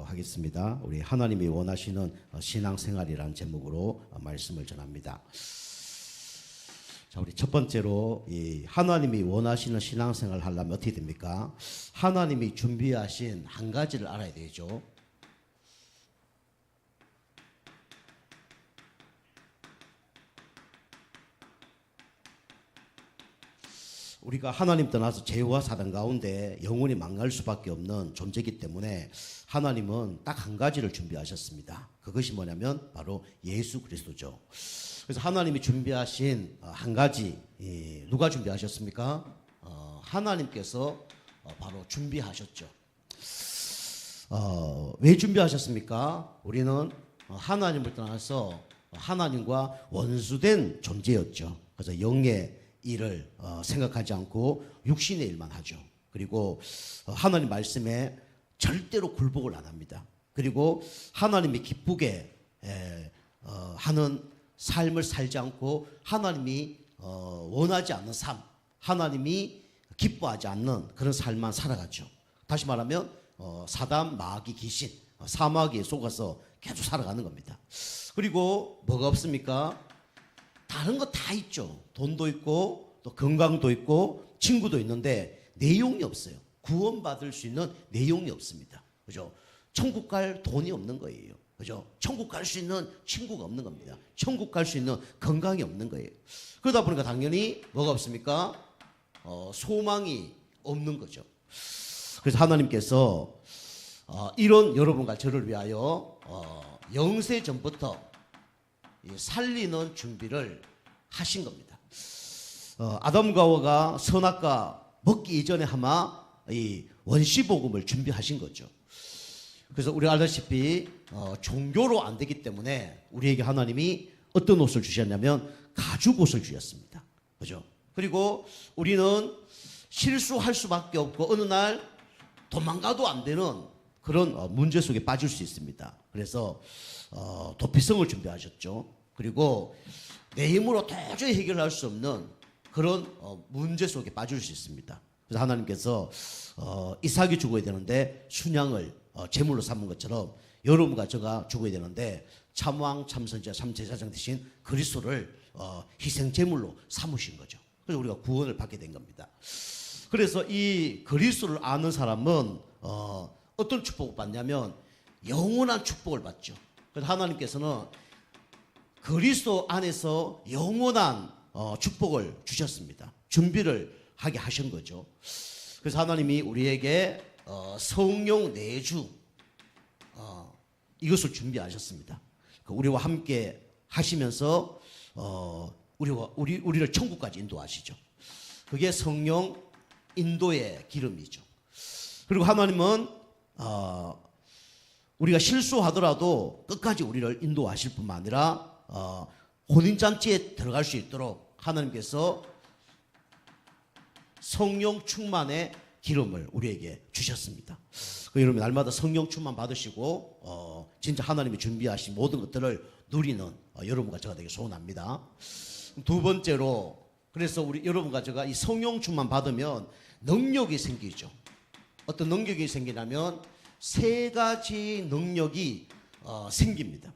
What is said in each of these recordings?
하겠습니다. 우리 하나님이 원하시는 신앙생활이라는 제목으로 말씀을 전합니다. 자, 우리 첫 번째로 이 하나님이 원하시는 신앙생활을 하려면 어떻게 됩니까? 하나님이 준비하신 한 가지를 알아야 되죠. 우리가 하나님 떠나서 죄와 사단 가운데 영원히 망할 수밖에 없는 존재이기 때문에 하나님은 딱 한 가지를 준비하셨습니다. 그것이 뭐냐면 바로 예수 그리스도죠. 그래서 하나님이 준비하신 한 가지, 누가 준비하셨습니까? 하나님께서 바로 준비하셨죠. 왜 준비하셨습니까? 우리는 하나님을 떠나서 하나님과 원수된 존재였죠. 그래서 영의 일을 생각하지 않고 육신의 일만 하죠. 그리고 하나님 말씀에 절대로 굴복을 안 합니다. 그리고 하나님이 기쁘게 하는 삶을 살지 않고 하나님이 원하지 않는 삶, 하나님이 기뻐하지 않는 그런 삶만 살아가죠. 다시 말하면 사단, 마귀, 귀신, 사마귀에 속아서 계속 살아가는 겁니다. 그리고 뭐가 없습니까? 다른 거 다 있죠. 돈도 있고 또 건강도 있고 친구도 있는데 내용이 없어요. 구원받을 수 있는 내용이 없습니다. 그죠? 천국 갈 돈이 없는 거예요. 그죠? 천국 갈 수 있는 친구가 없는 겁니다. 천국 갈 수 있는 건강이 없는 거예요. 그러다 보니까 당연히 뭐가 없습니까? 소망이 없는 거죠. 그래서 하나님께서 이런 여러분과 저를 위하여 영세 전부터 살리는 준비를 하신 겁니다. 아담과 하와가 선악과 먹기 이전에 아마 이 원시복음을 준비하신 거죠. 그래서 우리가 알다시피 종교로 안 되기 때문에 우리에게 하나님이 어떤 옷을 주셨냐면 가죽 옷을 주셨습니다. 그죠? 그리고 우리는 실수할 수밖에 없고 어느 날 도망가도 안 되는 그런 문제 속에 빠질 수 있습니다. 그래서 도피성을 준비하셨죠. 그리고 내 힘으로 도저히 해결할 수 없는 그런 문제 속에 빠질 수 있습니다. 그래서 하나님께서 이삭이 죽어야 되는데 순양을 제물로 삼은 것처럼 여러분과 제가 죽어야 되는데 참왕, 참선자, 참제사장 대신 그리스도를 희생 제물로 삼으신 거죠. 그래서 우리가 구원을 받게 된 겁니다. 그래서 이 그리스도를 아는 사람은 어떤 축복을 받냐면 영원한 축복을 받죠. 그래서 하나님께서는 그리스도 안에서 영원한 축복을 주셨습니다. 준비를 하게 하신 거죠. 그래서 하나님이 우리에게 성령 내주 이것을 준비하셨습니다. 우리와 함께 하시면서 우리를 천국까지 인도하시죠. 그게 성령 인도의 기름이죠. 그리고 하나님은 우리가 실수하더라도 끝까지 우리를 인도하실 뿐만 아니라 혼인잔치에 들어갈 수 있도록 하나님께서 성령 충만의 기름을 우리에게 주셨습니다. 여러분 날마다 성령 충만 받으시고 진짜 하나님이 준비하신 모든 것들을 누리는 여러분과 제가 되게 소원합니다. 두 번째로 그래서 우리 여러분과 제가 이 성령 충만 받으면 능력이 생기죠. 어떤 능력이 생기냐면 세 가지 능력이 생깁니다.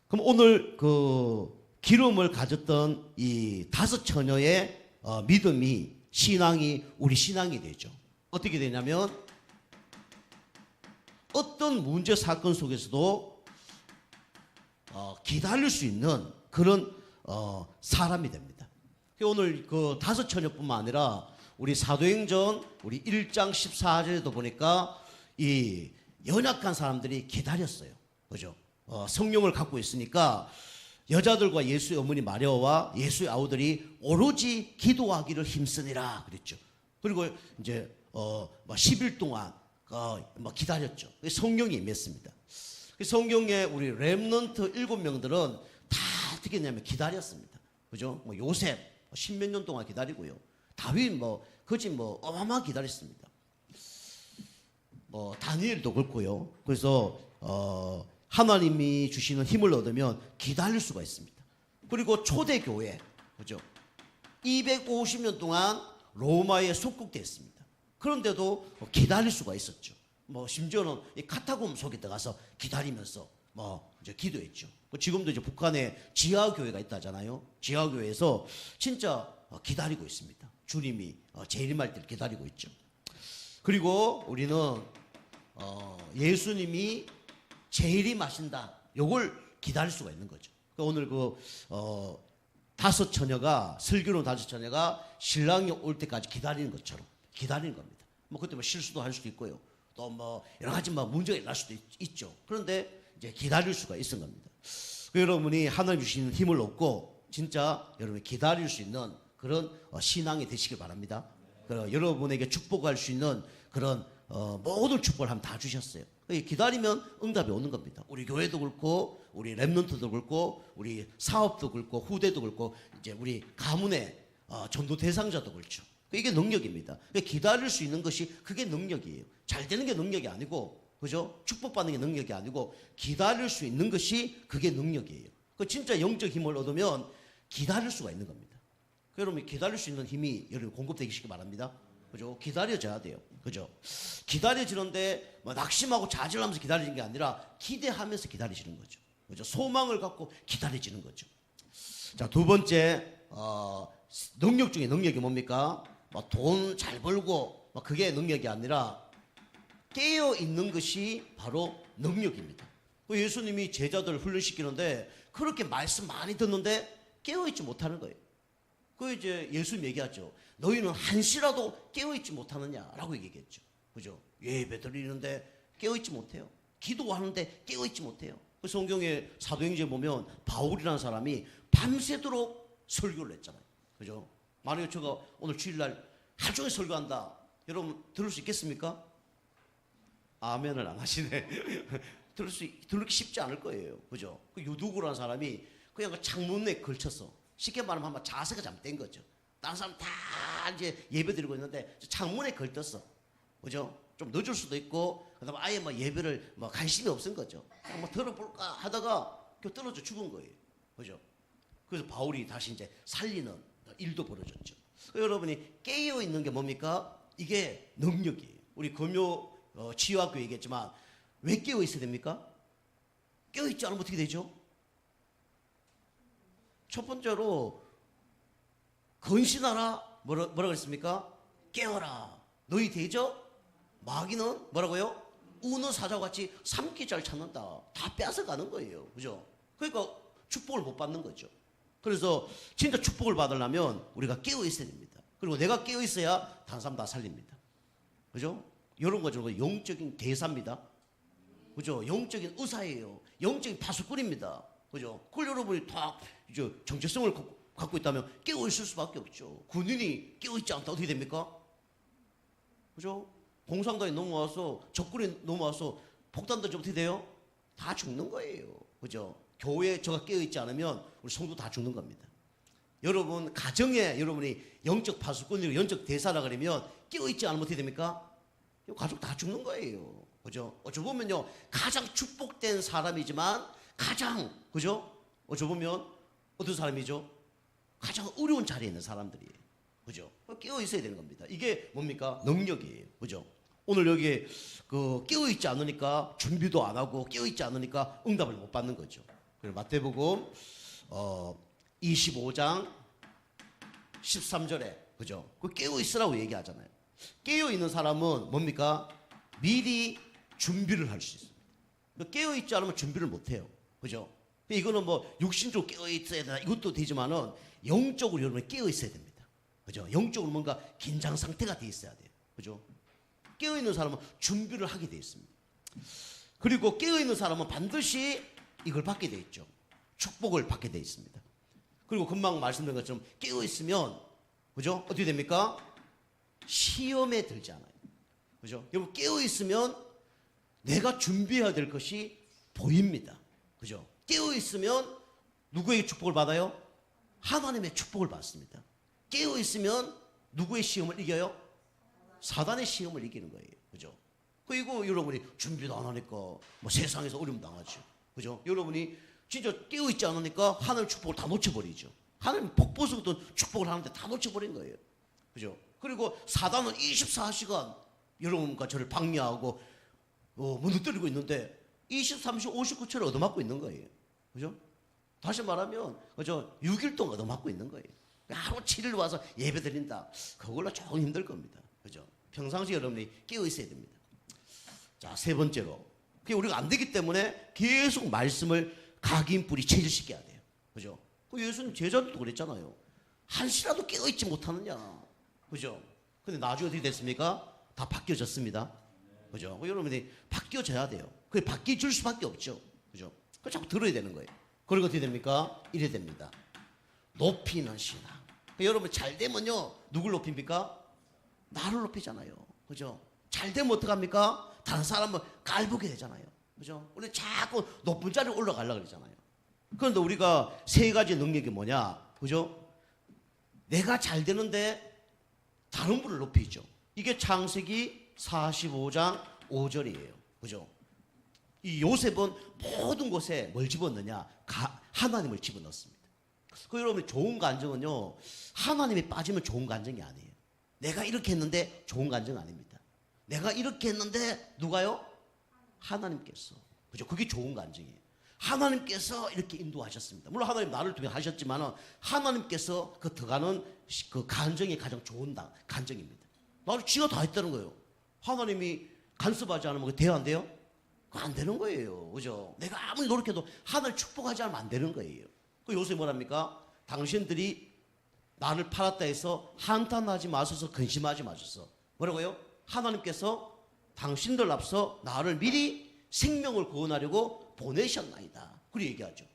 그럼 오늘 그 기름을 가졌던 이 다섯 처녀의 믿음이 신앙이 우리 신앙이 되죠. 어떻게 되냐면 어떤 문제 사건 속에서도 기다릴 수 있는 그런 사람이 됩니다. 오늘 그 다섯 처녀뿐만 아니라 우리 사도행전 우리 1장 14절에도 보니까 이 연약한 사람들이 기다렸어요. 그죠? 성령을 갖고 있으니까 여자들과 예수의 어머니 마리아와 예수의 아우들이 오로지 기도하기를 힘쓰니라 그랬죠. 그리고 이제 10일 동안 기다렸죠. 성령이 임했습니다. 성경에 우리 렘넌트 7명들은 다 어떻게 했냐면 기다렸습니다. 그죠? 요셉 10몇 년 동안 기다리고요. 다윗 거짓 어마어마하게 기다렸습니다. 다니엘도 그렇고요. 그래서 하나님이 주시는 힘을 얻으면 기다릴 수가 있습니다. 그리고 초대교회, 그죠? 250년 동안 로마에 속국되었습니다. 그런데도 기다릴 수가 있었죠. 뭐 심지어는 이 카타콤 속에 들어가서 기다리면서 뭐 이제 기도했죠. 지금도 이제 북한에 지하교회가 있다잖아요. 지하교회에서 진짜 기다리고 있습니다. 주님이 재림할 때를 기다리고 있죠. 그리고 우리는 예수님이 재림하신다. 요걸 기다릴 수가 있는 거죠. 오늘 다섯 처녀가 슬기로운 다섯 처녀가 신랑이 올 때까지 기다리는 것처럼 기다리는 겁니다. 뭐 그때 뭐 실수도 할 수도 있고요. 또 뭐 여러 가지 뭐 문제가 일어날 수도 있죠. 그런데 이제 기다릴 수가 있는 겁니다. 여러분이 하나님 주시는 힘을 얻고 진짜 여러분이 기다릴 수 있는 그런 신앙이 되시길 바랍니다. 여러분에게 축복할 수 있는 그런 모든 축복을 한번 다 주셨어요. 기다리면 응답이 오는 겁니다. 우리 교회도 그렇고 우리 랩런트도 그렇고 우리 사업도 그렇고 후대도 그렇고 이제 우리 가문의 전도 대상자도 그렇죠. 이게 능력입니다. 기다릴 수 있는 것이 그게 능력이에요. 잘 되는 게 능력이 아니고, 그죠? 축복받는 게 능력이 아니고 기다릴 수 있는 것이 그게 능력이에요. 진짜 영적 힘을 얻으면 기다릴 수가 있는 겁니다. 여러분 기다릴 수 있는 힘이 여러분 공급되시기 바랍니다. 그죠? 기다려져야 돼요. 그죠? 기다려지는데 뭐 낙심하고 좌절하면서 기다리는 게 아니라 기대하면서 기다리시는 거죠. 그죠? 소망을 갖고 기다려지는 거죠. 자, 두 번째 능력 중에 능력이 뭡니까? 돈 잘 벌고 그게 능력이 아니라 깨어 있는 것이 바로 능력입니다. 예수님이 제자들을 훈련시키는데 그렇게 말씀 많이 듣는데 깨어 있지 못하는 거예요. 이제 예수님 얘기하죠. 너희는 한시라도 깨어있지 못하느냐라고 얘기했죠. 그죠? 예배 드리는데 깨어있지 못해요. 기도하는데 깨어있지 못해요. 성경에 사도행전에 보면 바울이라는 사람이 밤새도록 설교를 했잖아요. 그죠? 만약에 제가 오늘 주일날 하루 종일 설교한다. 여러분 들을 수 있겠습니까? 아멘을 안 하시네. 들기 쉽지 않을 거예요. 그죠? 유두구라는 사람이 그냥 창문에 걸쳤어. 쉽게 말하면 한번 자세가 잘못된 거죠. 다른 사람 다 이제 예배 드리고 있는데 창문에 걸떴어. 그죠? 좀 늦을 수도 있고, 그다음에 아예 예배를 관심이 없은 거죠. 한번 들어볼까 하다가 떨어져 죽은 거예요. 그죠? 그래서 바울이 다시 이제 살리는 일도 벌어졌죠. 여러분이 깨어 있는 게 뭡니까? 이게 능력이에요. 우리 금요 치유학교 얘기했지만 왜 깨어 있어야 됩니까? 깨어 있지 않으면 어떻게 되죠? 첫 번째로 건신하라. 뭐라 그랬습니까? 깨어라. 너희 대적 마귀는 뭐라고요? 우는 사자와 같이 삼키자를 찾는다. 다 뺏어가는 거예요. 그죠? 그러니까 축복을 못 받는 거죠. 그래서 진짜 축복을 받으려면 우리가 깨어 있어야 됩니다. 그리고 내가 깨어 있어야 다른 사람 다 살립니다. 그죠? 이런 거죠. 영적인 대사입니다. 그죠? 영적인 의사예요. 영적인 파수꾼입니다. 그죠? 그걸 여러분이 다 이제 정체성을 갖고 있다면 깨어 있을 수밖에 없죠. 군인이 깨어 있지 않다 어떻게 됩니까? 그죠? 공산당이 넘어와서 적군이 넘어와서 폭탄 던지면 어떻게 돼요? 다 죽는 거예요. 그죠? 교회에 저가 깨어 있지 않으면 우리 성도 다 죽는 겁니다. 여러분 가정에 여러분이 영적 파수꾼이고 영적 대사라 그러면 깨어 있지 않으면 어떻게 됩니까? 가족 다 죽는 거예요. 그죠? 어찌 보면요 가장 축복된 사람이지만 가장 그죠? 어찌 보면 어떤 사람이죠? 가장 어려운 자리에 있는 사람들이에요. 그죠? 깨어 있어야 되는 겁니다. 이게 뭡니까? 능력이에요. 그죠? 오늘 여기 깨어 있지 않으니까 준비도 안 하고 깨어 있지 않으니까 응답을 못 받는 거죠. 그리고 마태복음 25장 13절에 그죠? 깨어 있으라고 얘기하잖아요. 깨어 있는 사람은 뭡니까? 미리 준비를 할 수 있어요. 깨어 있지 않으면 준비를 못 해요. 그죠? 이거는 육신적으로 깨어 있어야 되나 이것도 되지만은 영적으로 여러분이 깨어 있어야 됩니다. 그죠? 영적으로 뭔가 긴장 상태가 돼 있어야 돼요. 그죠? 깨어 있는 사람은 준비를 하게 돼 있습니다. 그리고 깨어 있는 사람은 반드시 이걸 받게 돼 있죠. 축복을 받게 돼 있습니다. 그리고 금방 말씀드린 것처럼 깨어 있으면 그죠? 어떻게 됩니까? 시험에 들지 않아요. 그죠? 여러분 깨어 있으면 내가 준비해야 될 것이 보입니다. 그죠? 깨어 있으면 누구에게 축복을 받아요? 하나님의 축복을 받습니다. 깨어 있으면 누구의 시험을 이겨요? 사단의 시험을 이기는 거예요. 그죠? 그리고 여러분이 준비도 안 하니까 세상에서 어려움 당하죠. 그죠? 여러분이 진짜 깨어 있지 않으니까 하나님의 축복을 다 놓쳐버리죠. 하나님 복보수부터 축복을 하는데 다 놓쳐버린 거예요. 그죠? 그리고 사단은 24시간 여러분과 저를 방해하고 무너뜨리고 있는데 20, 30, 59초를 얻어맞고 있는 거예요. 그죠? 다시 말하면 그죠? 6일 동안 얻어맞고 있는 거예요. 하루 7일 와서 예배 드린다. 그걸로 조금 힘들 겁니다. 그죠? 평상시에 여러분이 깨어 있어야 됩니다. 자, 세 번째로. 그게 우리가 안 되기 때문에 계속 말씀을 각인뿌리 체질시켜야 돼요. 그죠? 예수님 제자들도 그랬잖아요. 한시라도 깨어 있지 못하느냐. 그죠? 근데 나중에 어떻게 됐습니까? 다 바뀌어졌습니다. 그죠? 여러분이 바뀌어져야 돼요. 그게 바뀌어질 수밖에 없죠. 그죠? 그걸 자꾸 들어야 되는 거예요. 그리고 어떻게 됩니까? 이래 됩니다. 높이는 신앙. 여러분 잘 되면요. 누굴 높입니까? 나를 높이잖아요. 그죠? 잘 되면 어떡합니까? 다른 사람을 깔보게 되잖아요. 그죠? 우리 자꾸 높은 자리에 올라가려고 그러잖아요. 그런데 우리가 세 가지 능력이 뭐냐? 그죠? 내가 잘 되는데 다른 분을 높이죠. 이게 창세기 45장 5절이에요. 그죠? 이 요셉은 모든 곳에 뭘 집어넣냐? 하나님을 집어넣습니다. 그 여러분 좋은 간증은요. 하나님이 빠지면 좋은 간증이 아니에요. 내가 이렇게 했는데 좋은 간증 아닙니다. 내가 이렇게 했는데 누가요? 하나님께서. 그죠? 그게 좋은 간증이에요. 하나님께서 이렇게 인도하셨습니다. 물론 하나님 나를 통해 하셨지만 하나님께서 그 들어가는 그 간증이 가장 좋은 간증입니다. 나를 지가 다 했다는 거예요. 하나님이 간섭하지 않으면 그게 돼야 안 돼요? 안 되는 거예요. 그죠? 내가 아무리 노력해도 하나님 축복하지 않으면 안 되는 거예요. 그 요새 뭐랍니까? 당신들이 나를 팔았다 해서 한탄하지 마소서 근심하지 마소서. 뭐라고요? 하나님께서 당신들 앞서 나를 미리 생명을 구원하려고 보내셨나이다. 그렇게 얘기하죠.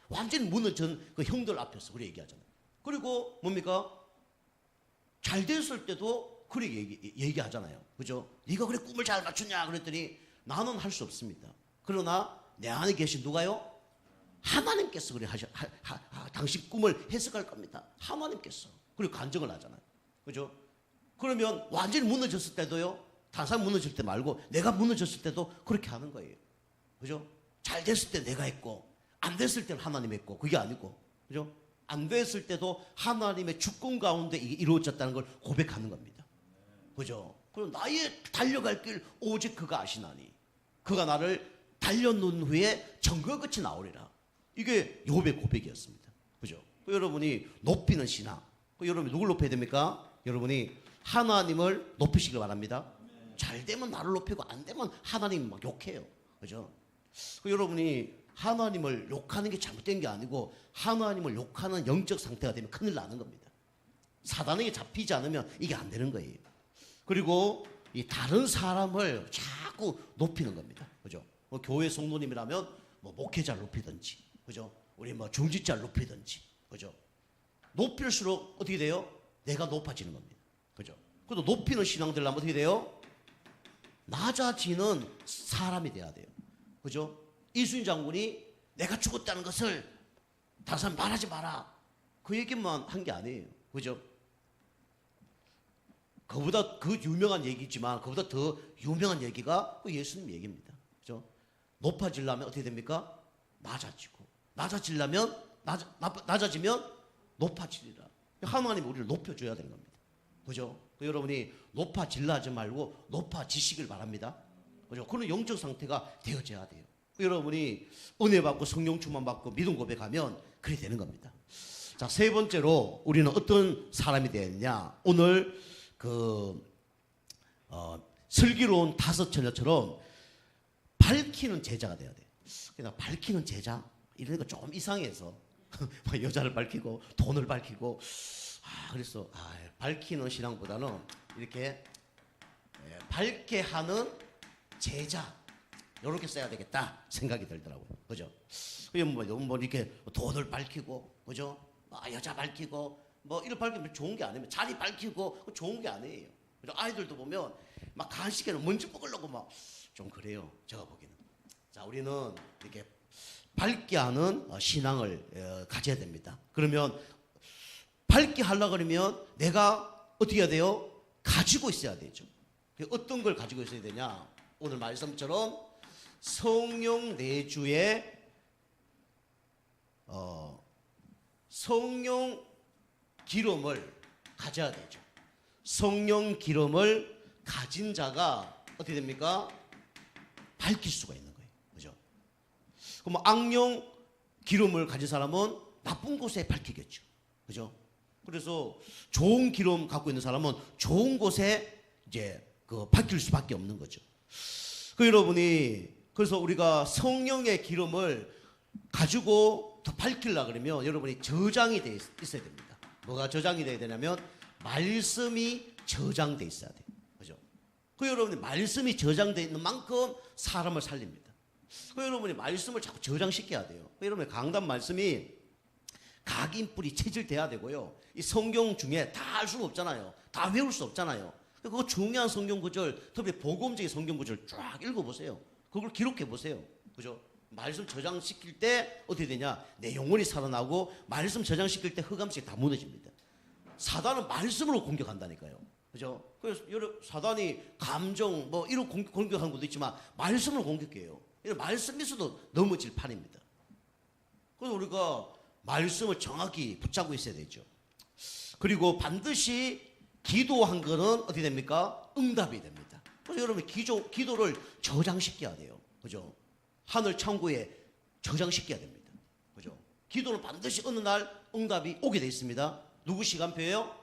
완전히 무너진 그 형들 앞에서 그렇게 얘기하잖아요. 그리고 뭡니까? 잘 됐을 때도 그렇게 얘기하잖아요. 그죠? 네가 그래 꿈을 잘 맞추냐 그랬더니 나는 할 수 없습니다. 그러나 내 안에 계신 누가요? 하나님께서 그래 당신 꿈을 해석할 겁니다. 하나님께서. 그리고 간증을 하잖아요. 그죠? 그러면 완전히 무너졌을 때도요. 다른 사람 무너질 때 말고 내가 무너졌을 때도 그렇게 하는 거예요. 그죠? 잘 됐을 때 내가 했고 안 됐을 때는 하나님 했고 그게 아니고 그죠? 안 됐을 때도 하나님의 주권 가운데 이게 이루어졌다는 걸 고백하는 겁니다. 그죠? 그럼 나의 달려갈 길 오직 그가 아시나니 그가 나를 달려놓은 후에 정거 끝이 나오리라. 이게 욥의 고백이었습니다. 그죠? 여러분이 높이는 신앙. 여러분이 누굴 높여야 됩니까? 여러분이 하나님을 높이시길 바랍니다. 잘 되면 나를 높이고 안 되면 하나님 막 욕해요. 그죠? 여러분이 하나님을 욕하는 게 잘못된 게 아니고 하나님을 욕하는 영적 상태가 되면 큰일 나는 겁니다. 사단에게 잡히지 않으면 이게 안 되는 거예요. 그리고 이 다른 사람을 자꾸 높이는 겁니다. 그죠? 뭐 교회 성도님이라면 뭐 목회자를 높이든지, 그죠? 우리 뭐 중직자를 높이든지, 그죠? 높일수록 어떻게 돼요? 내가 높아지는 겁니다. 그죠? 그래도 높이는 신앙들라면 어떻게 돼요? 낮아지는 사람이 돼야 돼요. 그죠? 이순신 장군이 내가 죽었다는 것을 다른 사람 말하지 마라. 그 얘기만 한 게 아니에요. 그죠? 그보다 그 유명한 얘기지만 그보다 더 유명한 얘기가 그 예수님 얘기입니다. 그죠? 높아지려면 어떻게 됩니까? 낮아지고 낮아지려면 낮아지면 높아지리라. 하나님이 우리를 높여줘야 되는 겁니다. 그죠? 여러분이 높아질라 하지 말고 높아지시길 바랍니다. 그죠? 그런 영적 상태가 되어져야 돼요. 여러분이 은혜 받고 성령 충만 받고 믿음 고백하면 그래 되는 겁니다. 자, 세 번째로 우리는 어떤 사람이 되었냐? 오늘 슬기로운 다섯 처녀처럼 밝히는 제자가 돼야 돼요. 그냥 밝히는 제자 이런 거 좀 이상해서 여자를 밝히고 돈을 밝히고 그래서 밝히는 신앙보다는 이렇게 밝게 하는 제자 이렇게 써야 되겠다 생각이 들더라고요. 그죠? 뭐 이렇게 돈을 밝히고 그죠? 여자 밝히고 뭐 이런 밝히면 좋은 게 아니에요. 자리 밝히고 좋은 게 아니에요. 아이들도 보면 막 간식에는 먼지 먹으려고 막 좀 그래요. 제가 보기에는. 자, 우리는 이렇게 밝게 하는 신앙을 가져야 됩니다. 그러면 밝게 하려고 그러면 내가 어떻게 해야 돼요? 가지고 있어야 되죠. 어떤 걸 가지고 있어야 되냐? 오늘 말씀처럼 성령 내주에 성령 기름을 가져야 되죠. 성령 기름을 가진 자가 어떻게 됩니까? 밝힐 수가 있는 거예요. 그죠? 그럼 악령 기름을 가진 사람은 나쁜 곳에 밝히겠죠. 그죠? 그래서 좋은 기름 갖고 있는 사람은 좋은 곳에 이제 그 밝힐 수밖에 없는 거죠. 그 여러분이 그래서 우리가 성령의 기름을 가지고 더 밝히려 그러면 여러분이 저장이 돼 있어야 됩니다. 뭐가 저장이 돼야 되냐면 말씀이 저장돼 있어야 돼요. 그죠? 그 여러분이 말씀이 저장돼 있는 만큼 사람을 살립니다. 그 여러분이 말씀을 자꾸 저장시켜야 돼요. 그 여러분의 강단 말씀이 각인뿔이 체질돼야 되고요. 이 성경 중에 다 알 수는 없잖아요. 다 외울 수 없잖아요. 그거 중요한 성경 구절, 특히 복음적인 성경 구절 쫙 읽어보세요. 그걸 기록해 보세요. 그죠? 말씀 저장시킬 때 어떻게 되냐? 내 영혼이 살아나고 말씀 저장시킬 때 흑암색이 다 무너집니다. 사단은 말씀으로 공격한다니까요. 그죠? 그래서 사단이 감정 뭐 이런 공격하는 것도 있지만 말씀으로 공격해요. 말씀에서도 넘어질 판입니다. 그래서 우리가 말씀을 정확히 붙잡고 있어야 되죠. 그리고 반드시 기도한 거는 어떻게 됩니까? 응답이 됩니다. 그래서 여러분 기도를 저장시켜야 돼요. 그죠? 하늘 창고에 저장시켜야 됩니다. 그죠? 기도는 반드시 어느 날 응답이 오게 돼 있습니다. 누구 시간표예요?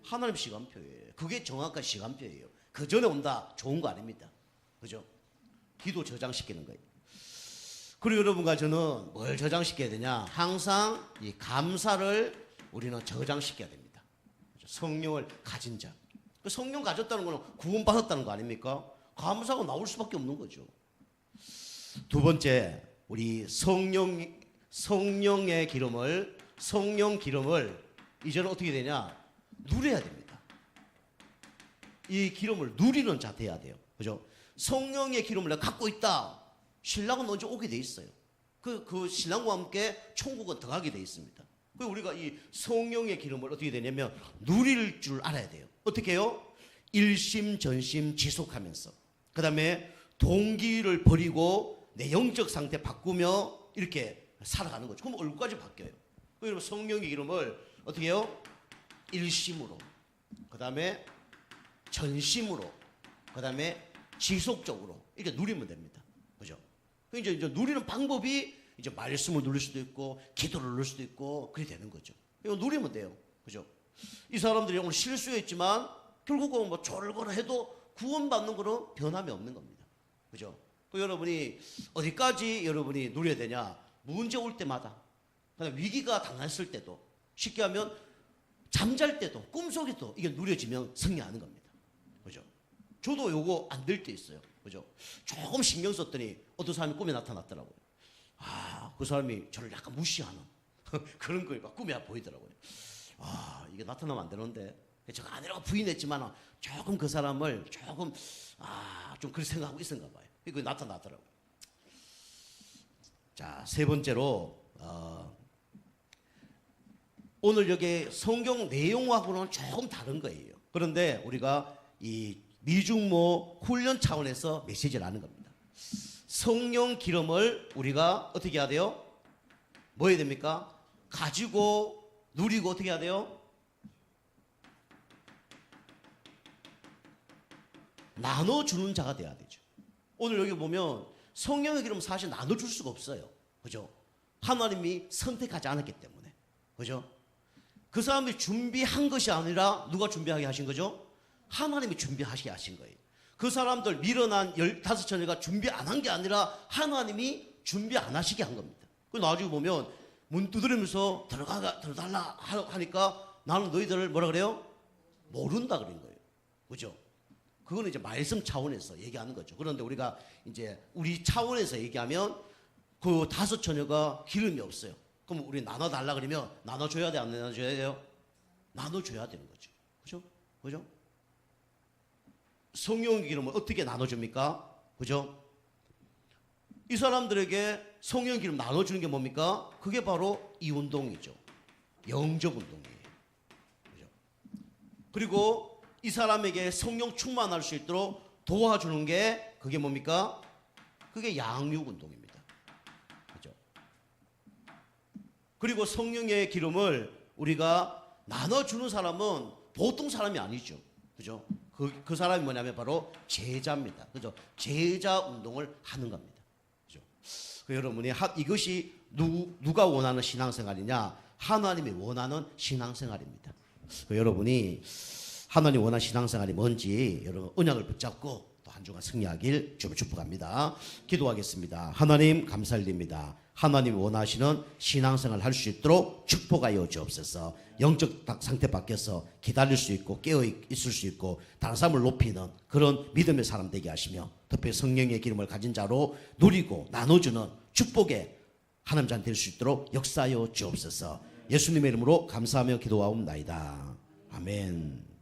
하나님 시간표예요. 그게 정확한 시간표예요. 그 전에 온다 좋은 거 아닙니다. 그죠? 기도 저장시키는 거예요. 그리고 여러분과 저는 뭘 저장시켜야 되냐? 항상 이 감사를 우리는 저장시켜야 됩니다. 성령을 가진 자. 성령 가졌다는 거는 구원받았다는 거 아닙니까? 감사가 나올 수밖에 없는 거죠. 두 번째, 우리 성령의 기름을, 성령 기름을 이제는 어떻게 되냐? 누려야 됩니다. 이 기름을 누리는 자 돼야 돼요. 그죠? 성령의 기름을 내가 갖고 있다. 신랑은 언제 오게 돼 있어요. 그 신랑과 함께 천국은 들어가게 돼 있습니다. 그리고 우리가 이 성령의 기름을 어떻게 되냐면 누릴 줄 알아야 돼요. 어떻게 해요? 일심전심 지속하면서 그 다음에 동기를 버리고 내 영적 상태 바꾸며 이렇게 살아가는 거죠. 그럼 얼굴까지 바뀌어요. 그리고 성령의 기름을 어떻게 해요? 일심으로, 그 다음에 전심으로, 그 다음에 지속적으로 이렇게 누리면 됩니다. 그죠? 이제 누리는 방법이 이제 말씀을 누릴 수도 있고 기도를 누릴 수도 있고 그렇게 되는 거죠. 이거 누리면 돼요. 그죠? 이 사람들이 오늘 실수했지만 결국은 뭐 졸거나 해도 구원받는 거는 변함이 없는 겁니다. 그죠? 그 여러분이 어디까지 여러분이 누려야 되냐? 문제 올 때마다, 그다음에 위기가 당했을 때도, 쉽게 하면 잠잘 때도, 꿈속에도 이게 누려지면 승리하는 겁니다. 그죠? 저도 요거 안 될 때 있어요. 그죠? 조금 신경 썼더니 어떤 사람이 꿈에 나타났더라고요. 그 사람이 저를 약간 무시하는 그런 거가 꿈에 보이더라고요. 이게 나타나면 안 되는데 제가 아니라고 부인했지만 조금 그 사람을 조금 좀 그렇게 생각하고 있었나 봐요. 그게 나타나더라고요. 자, 세 번째로 오늘 여기 성경 내용하고는 조금 다른 거예요. 그런데 우리가 이 미중모 훈련 차원에서 메시지를 하는 겁니다. 성령 기름을 우리가 어떻게 해야 돼요? 뭐 해야 됩니까? 가지고 누리고 어떻게 해야 돼요? 나눠주는 자가 돼야 되죠. 오늘 여기 보면 성령의 기름 사실 나눠줄 수가 없어요. 그죠? 하나님이 선택하지 않았기 때문에. 그죠? 그 사람들이 준비한 것이 아니라 누가 준비하게 하신 거죠? 하나님이 준비하시게 하신 거예요. 그 사람들 밀어난 15처녀가 준비 안 한 게 아니라 하나님이 준비 안 하시게 한 겁니다. 그 나중에 보면 문 두드리면서 들어달라 하니까 나는 너희들을 뭐라 그래요? 모른다 그런 거예요. 그죠? 그거는 이제 말씀 차원에서 얘기하는 거죠. 그런데 우리가 이제 우리 차원에서 얘기하면 그 5처녀가 기름이 없어요. 그럼 우리 나눠달라 그러면 나눠줘야 돼, 안 나눠줘야 돼요? 나눠줘야 되는 거죠. 그죠? 그죠? 성령의 기름을 어떻게 나눠줍니까? 그죠? 이 사람들에게 성령 기름 나눠주는 게 뭡니까? 그게 바로 이 운동이죠. 영접 운동이에요. 그죠? 그리고 이 사람에게 성령 충만할 수 있도록 도와주는 게 그게 뭡니까? 그게 양육 운동입니다. 그죠? 그리고 성령의 기름을 우리가 나눠주는 사람은 보통 사람이 아니죠. 그죠? 그 사람이 뭐냐면 바로 제자입니다. 그죠? 제자 운동을 하는 겁니다. 그죠? 여러분이 이것이 누가 원하는 신앙생활이냐? 하나님이 원하는 신앙생활입니다. 여러분이 하나님 원하는 신앙생활이 뭔지 여러분 언약을 붙잡고 또 한 주간 승리하길 주님 축복합니다. 기도하겠습니다. 하나님 감사드립니다. 하나님 원하시는 신앙생활을 할 수 있도록 축복하여 주옵소서. 영적 상태 밖에서 기다릴 수 있고 깨어 있을 수 있고 다른 사람을 높이는 그런 믿음의 사람 되게 하시며 특히 성령의 기름을 가진 자로 누리고 나눠주는 축복의 하나님 자 될 수 있도록 역사하여 주옵소서. 예수님의 이름으로 감사하며 기도하옵나이다. 아멘.